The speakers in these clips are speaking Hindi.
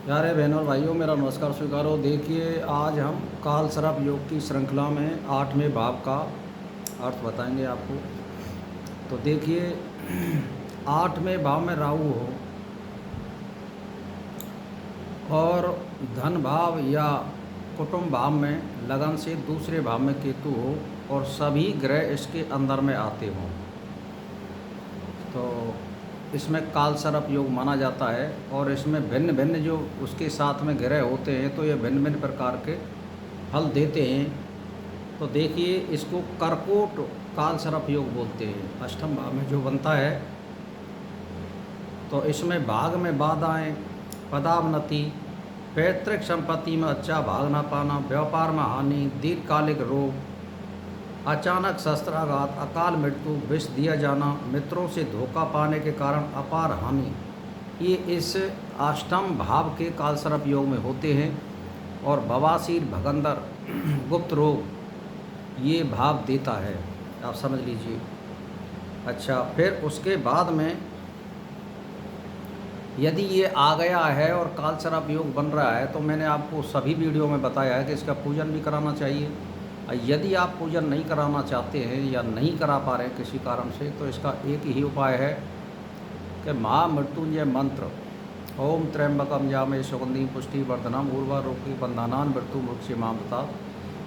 प्यारे बहनों और भाइयों, मेरा नमस्कार स्वीकारो। देखिए, आज हम काल सर्प योग की श्रृंखला में 8वें भाव का अर्थ बताएंगे आपको। तो देखिए, 8वें भाव में राहु हो और धन भाव या कुटुंब भाव में लगन से दूसरे भाव में केतु हो और सभी ग्रह इसके अंदर में आते हों, तो इसमें काल सर्प योग माना जाता है। और इसमें भिन्न भिन्न जो उसके साथ में ग्रह होते हैं, तो ये भिन्न भिन्न प्रकार के फल देते हैं। तो देखिए, इसको कर्कोट काल सर्प योग बोलते हैं। अष्टम भाव में जो बनता है, तो इसमें भाग में बाधाएं, पदावनति, पैतृक संपत्ति में अच्छा भाग ना पाना, व्यापार में हानि, दीर्घकालिक रोग, अचानक शस्त्राघात, अकाल मृत्यु, विष दिया जाना, मित्रों से धोखा पाने के कारण अपार हानि, ये इस अष्टम भाव के काल सर्प योग में होते हैं। और बवासीर, भगंदर, गुप्त रोग ये भाव देता है, आप समझ लीजिए। अच्छा, फिर उसके बाद में यदि ये आ गया है और काल सर्प योग बन रहा है, तो मैंने आपको सभी वीडियो में बताया है कि इसका पूजन भी कराना चाहिए। यदि आप पूजन नहीं कराना चाहते हैं या नहीं करा पा रहे हैं किसी कारण से, तो इसका एक ही उपाय है कि महामृत्युंजय मंत्र ओम त्र्यंबकम यामे सुगंधि पुष्टि वर्धनम उर्वा रोगी बंधानान मृत्यु मुक्ति मामता,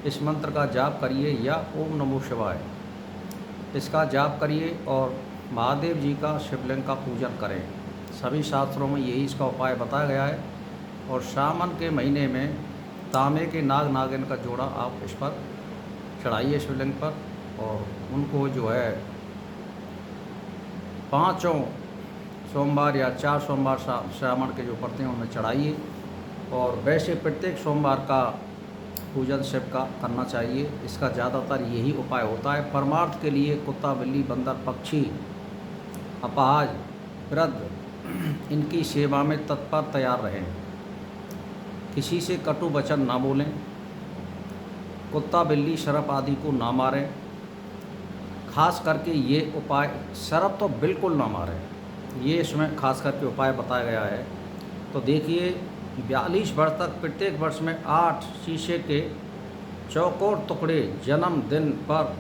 इस मंत्र का जाप करिए, या ओम नमो शिवाय इसका जाप करिए और महादेव जी का शिवलिंग का पूजन करें। सभी शास्त्रों में यही इसका उपाय बताया गया है। और सावन के महीने में तांबे के नाग नागिन का जोड़ा आप इस पर चढ़ाइए शिवलिंग पर, और उनको जो है 5 सोमवार या 4 सोमवार श्रावण के जो पड़ते हैं उनमें चढ़ाइए। और वैसे प्रत्येक सोमवार का पूजन शिव का करना चाहिए। इसका ज़्यादातर यही उपाय होता है। परमार्थ के लिए कुत्ता, बिल्ली, बंदर, पक्षी, अपहाज, वृद्ध इनकी सेवा में तत्पर तैयार रहें। किसी से कटु वचन ना बोलें, कुत्ता, बिल्ली, सर्प आदि को ना मारें। खास करके ये उपाय, सर्प तो बिल्कुल ना मारें, ये इसमें खास करके उपाय बताया गया है। तो देखिए, 42 वर्ष तक प्रत्येक वर्ष में 8 शीशे के चौकोर टुकड़े जन्मदिन पर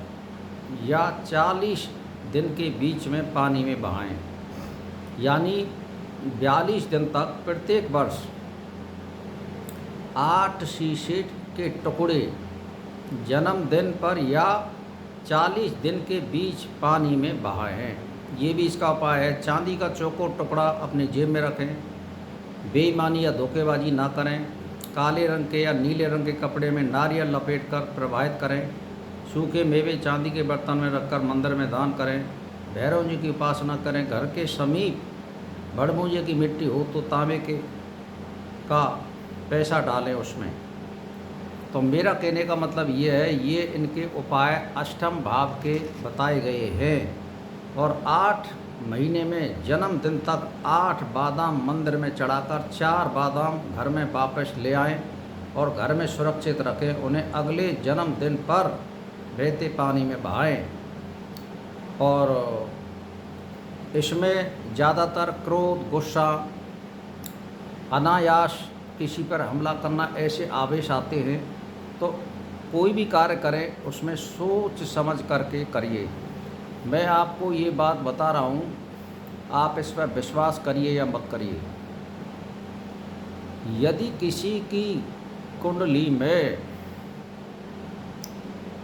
या 40 दिन के बीच में पानी में बहाएं। यानी 42 दिन तक प्रत्येक वर्ष 8 शीशे के टुकड़े जन्मदिन पर या 40 दिन के बीच पानी में बहाए हैं। ये भी इसका उपाय है। चांदी का चौकोर टुकड़ा अपने जेब में रखें। बेईमानी या धोखेबाजी ना करें। काले रंग के या नीले रंग के कपड़े में नारियल लपेटकर प्रवाहित करें। सूखे मेवे चांदी के बर्तन में रखकर मंदिर में दान करें। भैरव जी की उपासना करें। घर के समीप बड़मूजे की मिट्टी हो तो तांबे के का पैसा डालें उसमें। तो मेरा कहने का मतलब ये है, ये इनके उपाय अष्टम भाव के बताए गए हैं। और 8 महीने में जन्मदिन तक 8 बादाम मंदिर में चढ़ाकर 4 बादाम घर में वापस ले आएं और घर में सुरक्षित रखें। उन्हें अगले जन्मदिन पर बहते पानी में बहाएं। और इसमें ज़्यादातर क्रोध, गुस्सा, अनायास किसी पर हमला करना, ऐसे आवेश आते हैं। तो कोई भी कार्य करें उसमें सोच समझ करके करिए। मैं आपको ये बात बता रहा हूँ, आप इस पर विश्वास करिए या मत करिए। यदि किसी की कुंडली में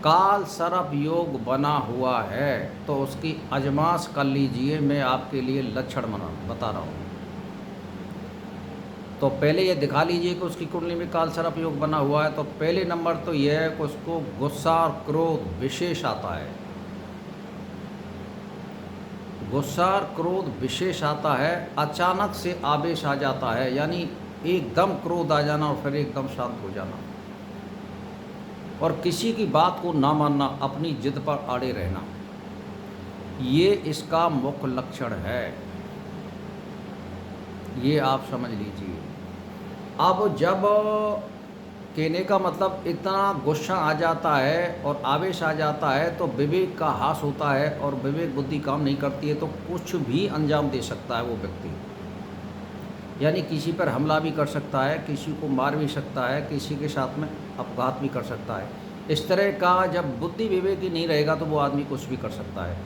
काल सर्प योग बना हुआ है तो उसकी आजमाश कर लीजिए। मैं आपके लिए लक्षण बता रहा हूँ। तो पहले ये दिखा लीजिए कि उसकी कुंडली में काल सर्प योग बना हुआ है। तो पहले नंबर तो यह है कि उसको गुस्सा और क्रोध विशेष आता है। गुस्सा और क्रोध विशेष आता है। अचानक से आवेश आ जाता है, यानी एकदम क्रोध आ जाना और फिर एकदम शांत हो जाना। और किसी की बात को ना मानना, अपनी जिद पर अड़े रहना, ये इसका मुख्य लक्षण है। ये आप समझ लीजिए। अब जब कहने का मतलब इतना गुस्सा आ जाता है और आवेश आ जाता है तो विवेक का ह्रास होता है और विवेक बुद्धि काम नहीं करती है, तो कुछ भी अंजाम दे सकता है वो व्यक्ति। यानी किसी पर हमला भी कर सकता है, किसी को मार भी सकता है, किसी के साथ में अपघात भी कर सकता है। इस तरह का जब बुद्धि विवेक ही नहीं रहेगा तो वो आदमी कुछ भी कर सकता है।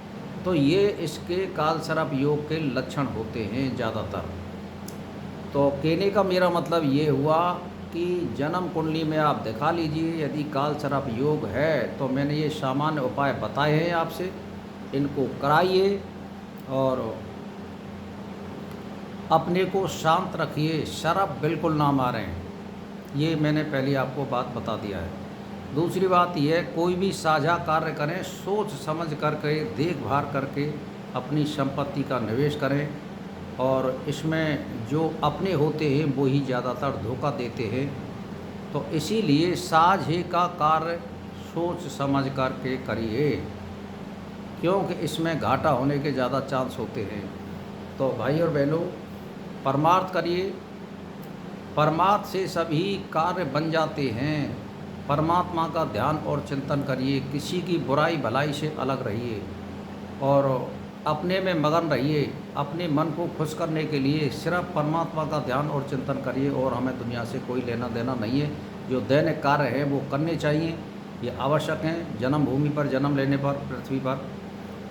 तो ये इसके कालसर्प योग के लक्षण होते हैं ज़्यादातर। तो कहने का मेरा मतलब ये हुआ कि जन्म कुंडली में आप दिखा लीजिए, यदि कालसर्प योग है तो मैंने ये सामान्य उपाय बताए हैं आपसे, इनको कराइए और अपने को शांत रखिए, शराब बिल्कुल ना मारें। ये मैंने पहले आपको बात बता दिया है। दूसरी बात यह, कोई भी साझा कार्य करें सोच समझ करके, देखभाल करके अपनी संपत्ति का निवेश करें। और इसमें जो अपने होते हैं वो ही ज़्यादातर धोखा देते हैं। तो इसीलिए साझे का कार्य सोच समझ करके करिए, क्योंकि इसमें घाटा होने के ज़्यादा चांस होते हैं। तो भाई और बहनों, परमार्थ करिए, परमार्थ से सभी कार्य बन जाते हैं। परमात्मा का ध्यान और चिंतन करिए, किसी की बुराई भलाई से अलग रहिए और अपने में मगन रहिए। अपने मन को खुश करने के लिए सिर्फ परमात्मा का ध्यान और चिंतन करिए और हमें दुनिया से कोई लेना देना नहीं है। जो दैनिक कार्य है वो करने चाहिए, ये आवश्यक हैं जन्मभूमि पर जन्म लेने पर, पृथ्वी पर।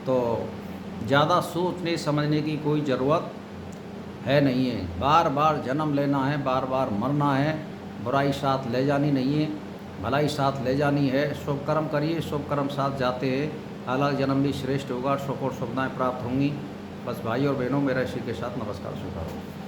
तो ज़्यादा सोचने समझने की कोई ज़रूरत है नहीं है। बार बार जन्म लेना है, बार बार मरना है, बुराई साथ ले जानी नहीं है, भलाई साथ ले जानी है। शुभ कर्म करिए, शुभ कर्म साथ जाते हैं, अलग जन्म भी श्रेष्ठ होगा, सुख और सुविधाएँ प्राप्त होंगी। बस भाई और बहनों, मेरा इसी के साथ नमस्कार स्वीकार हो।